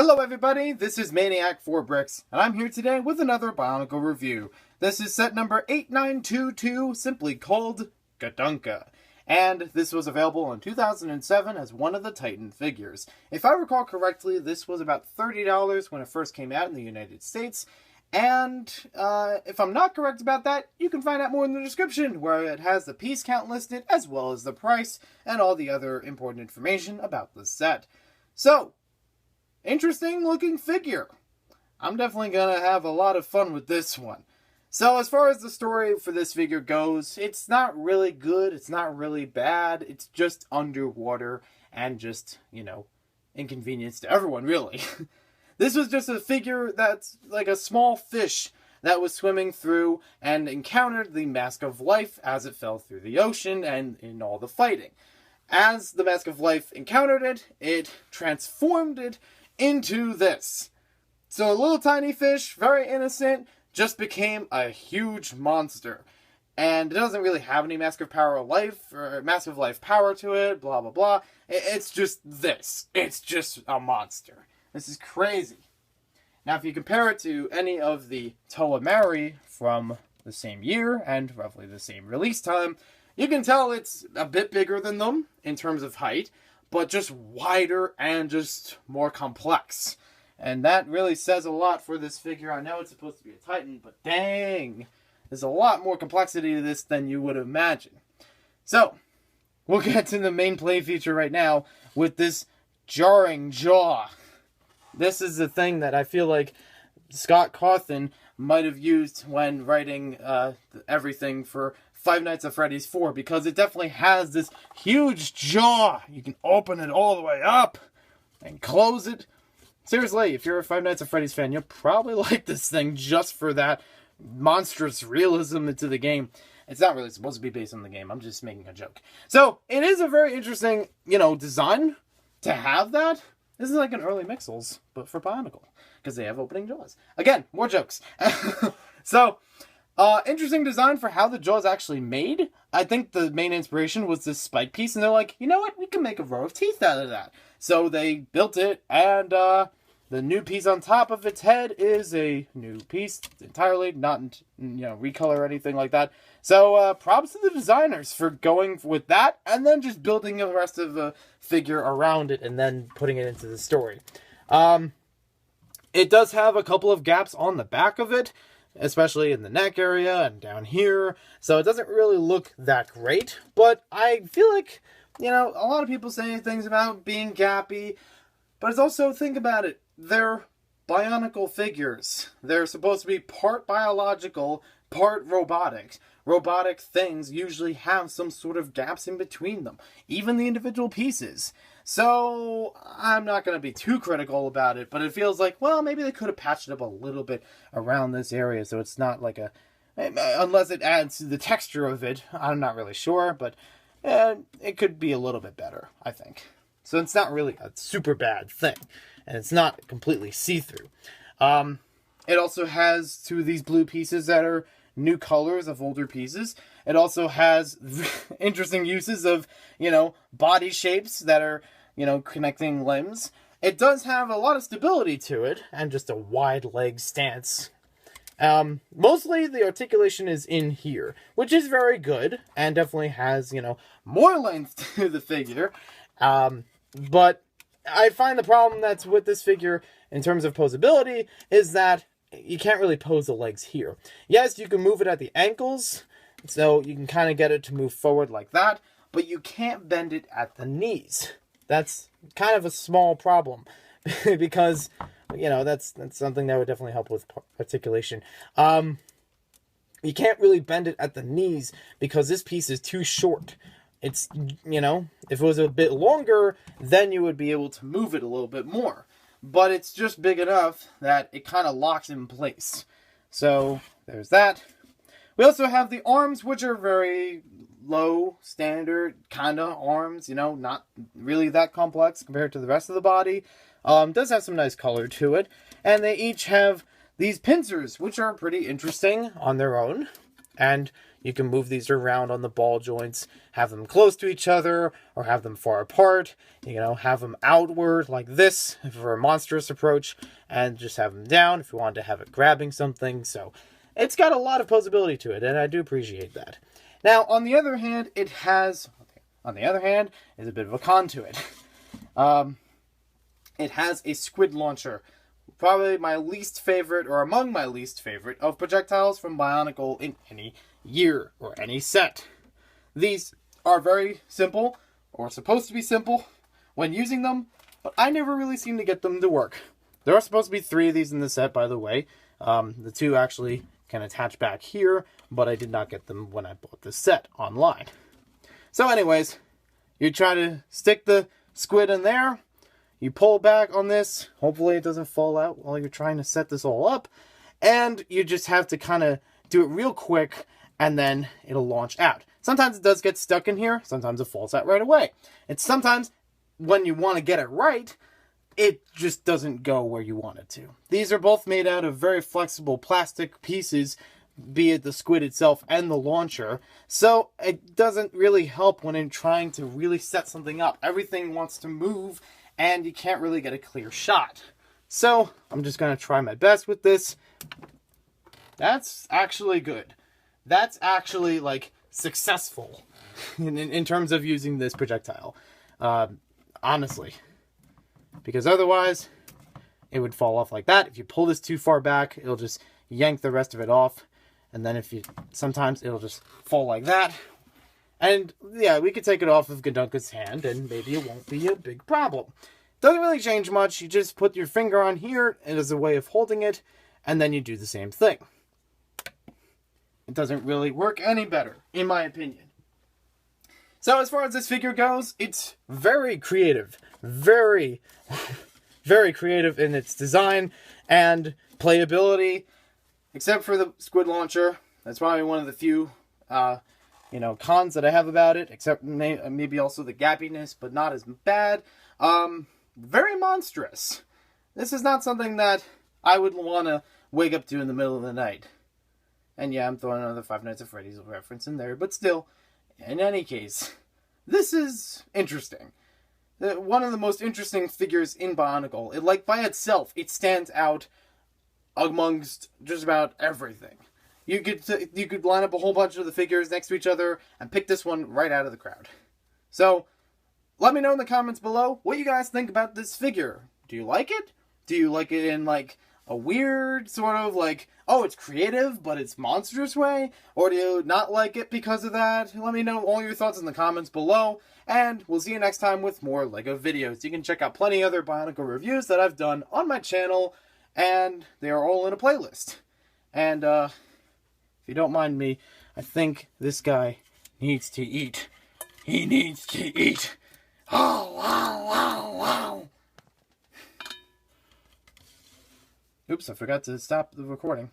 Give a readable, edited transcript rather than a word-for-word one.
Hello everybody, this is Maniac4Bricks, and I'm here today with another Bionicle review. This is set number 8922, simply called Gadunka. And this was available in 2007 as one of the Titan figures. If I recall correctly, this was about $30 when it first came out in the United States. And if I'm not correct about that, you can find out more in the description, where it has the piece count listed, as well as the price, and all the other important information about the set. So, interesting looking figure. I'm definitely gonna have a lot of fun with this one. So as far as the story for this figure goes, it's not really good, it's not really bad, it's just underwater and just, inconvenience to everyone, really. This was just a figure that's like a small fish that was swimming through and encountered the Mask of Life as it fell through the ocean and in all the fighting. As the Mask of Life encountered it, it transformed it into this. So a little tiny fish, very innocent, just became a huge monster. And it doesn't really have any Mask of Life power to it, blah blah blah. It's just this. It's just a monster. This is crazy. Now if you compare it to any of the Toamari from the same year and roughly the same release time, you can tell it's a bit bigger than them in terms of height, but just wider and just more complex. And that really says a lot for this figure. I know it's supposed to be a Titan, but dang, there's a lot more complexity to this than you would imagine. So, we'll get to the main play feature right now with this jarring jaw. This is the thing that I feel like Scott Cawthon might have used when writing everything for Five Nights at Freddy's 4, because it definitely has this huge jaw. You can open it all the way up and close it. Seriously, if you're a Five Nights at Freddy's fan, you'll probably like this thing just for that monstrous realism into the game. It's not really supposed to be based on the game. I'm just making a joke. So, it is a very interesting, design to have that. This is like an early Mixels, but for Bionicle, because they have opening jaws. Again, more jokes. So, interesting design for how the jaw is actually made. I think the main inspiration was this spike piece, and they're like, you know what, we can make a row of teeth out of that. So they built it, and the new piece on top of its head is a new piece entirely, not, recolor or anything like that. So props to the designers for going with that, and then just building the rest of the figure around it, and then putting it into the story. It does have a couple of gaps on the back of it, especially in the neck area and down here. So it doesn't really look that great, but I feel like, a lot of people say things about being gappy, but it's also, think about it, they're Bionicle figures. They're supposed to be part biological, part robotic. Robotic things usually have some sort of gaps in between them, even the individual pieces. So, I'm not going to be too critical about it, but it feels like, well, maybe they could have patched it up a little bit around this area, so it's not like unless it adds to the texture of it, I'm not really sure, but it could be a little bit better, I think. So it's not really a super bad thing, and it's not completely see-through. It also has two of these blue pieces that are new colors of older pieces. It also has interesting uses of, body shapes that are, connecting limbs. It does have a lot of stability to it, and just a wide leg stance. Mostly the articulation is in here, which is very good, and definitely has, more length to the figure. But I find the problem that's with this figure, in terms of posability, is that you can't really pose the legs here. Yes, you can move it at the ankles, so you can kind of get it to move forward like that, but you can't bend it at the knees. That's kind of a small problem, because, that's something that would definitely help with articulation. You can't really bend it at the knees, because this piece is too short. It's, if it was a bit longer, then you would be able to move it a little bit more. But it's just big enough that it kind of locks in place. So, there's that. We also have the arms, which are very low, standard kind of arms. Not really that complex compared to the rest of the body. Does have some nice color to it. And they each have these pincers, which are pretty interesting on their own. And You can move these around on the ball joints, have them close to each other, or have them far apart. Have them outward like this for a monstrous approach, and just have them down if you want to have it grabbing something. So it's got a lot of posability to it, and I do appreciate that. Now, on the other hand, is a bit of a con to it. It has a squid launcher. Probably my least favorite, or among my least favorite, of projectiles from Bionicle in any year or any set. These are very simple, or supposed to be simple, when using them, but I never really seem to get them to work. There are supposed to be 3 of these in the set, by the way. The 2 actually can attach back here, but I did not get them when I bought this set online. So anyways, you try to stick the squid in there. You pull back on this. Hopefully it doesn't fall out while you're trying to set this all up. And you just have to kind of do it real quick, and then it'll launch out. Sometimes it does get stuck in here. Sometimes it falls out right away. And sometimes, when you want to get it right, it just doesn't go where you want it to. These are both made out of very flexible plastic pieces, be it the squid itself and the launcher. So it doesn't really help when I'm trying to really set something up. Everything wants to move, and you can't really get a clear shot. So I'm just going to try my best with this. That's actually good. That's actually, like, successful in terms of using this projectile. Honestly. Because otherwise, it would fall off like that. If you pull this too far back, it'll just yank the rest of it off. And then sometimes it'll just fall like that. And yeah, we could take it off of Gadunka's hand, and maybe it won't be a big problem. Doesn't really change much. You just put your finger on here as a way of holding it, and then you do the same thing. It doesn't really work any better, in my opinion. So as far as this figure goes, it's very creative. Very, very creative in its design and playability. Except for the squid launcher. That's probably one of the few cons that I have about it, except maybe also the gappiness, but not as bad. Very monstrous. This is not something that I would want to wake up to in the middle of the night. And yeah, I'm throwing another Five Nights at Freddy's reference in there, but still, in any case, this is interesting. One of the most interesting figures in Bionicle. Like, by itself, it stands out amongst just about everything. You could line up a whole bunch of the figures next to each other and pick this one right out of the crowd. So, let me know in the comments below what you guys think about this figure. Do you like it? Do you like it in, like, a weird sort of, like, oh, it's creative, but it's monstrous way? Or do you not like it because of that? Let me know all your thoughts in the comments below. And we'll see you next time with more LEGO videos. You can check out plenty other Bionicle reviews that I've done on my channel, and they are all in a playlist. And, if you don't mind me, I think this guy needs to eat. He needs to eat. Oh, wow, wow, wow. Oops, I forgot to stop the recording.